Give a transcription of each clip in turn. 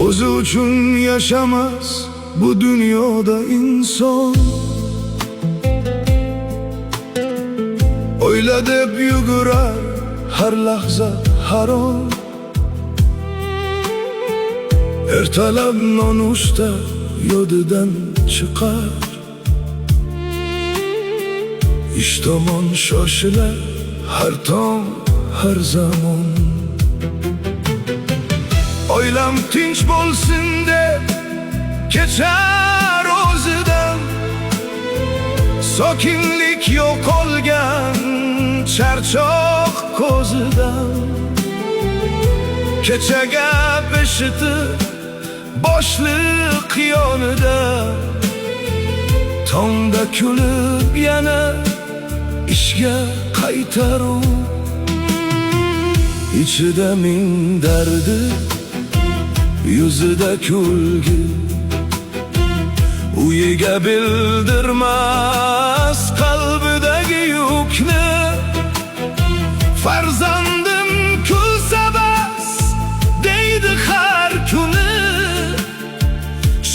o'zi uchun yashamas bu dunyoda inson. O'yla deb yugurar har lahza har on. Ertalab nonushta yodidan chiqar, ish tomon shoshilar har tong har zamon. Oilam tinch bo'lsin deb kechar o'zidan, sokinlik yo'qolgan charchoq ko'zidan. Kechaga beshitib boshliq yonida, tongda kulib yana ishga qaytar u. Ichida ming dardi, yuzida kulgi, uyiga bildirmas qalbidagi yukni. Farzandim kulsa bas deydi har kuni,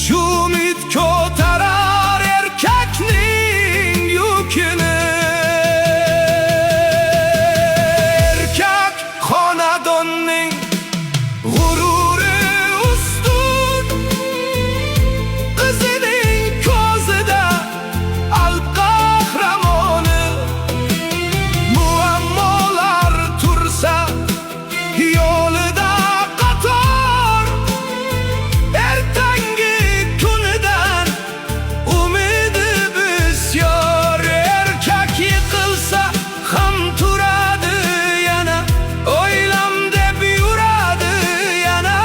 shu umid ko'tarar erkakning yukini. Erkak xonadonning g'ururi ustun, qizining ko'zida alp qahramoni. Muammolar tursa yo'lida qator, ertangi kunidan umidi bisyor. Erkak yiqilsa ham turadi yana, o'ylam deb yuradi yana.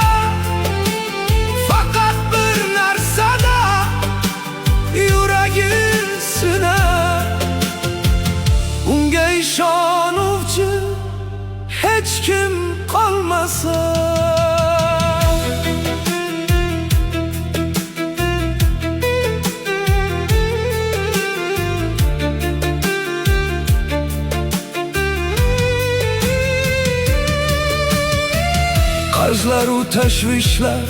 Faqat bir narsada yuragi sinar, unga ishonuvchi hech kim qolmasa. Qarzlaru tashvishlar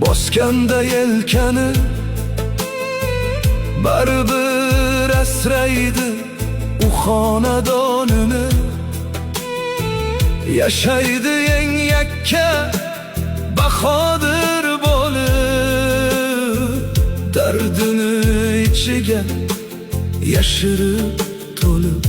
bosganda yelkani, baribir asraydi u xonadonini. Yashaydi eng yakka bahodir bo'lib, dardini ichiga yashirib to'lib.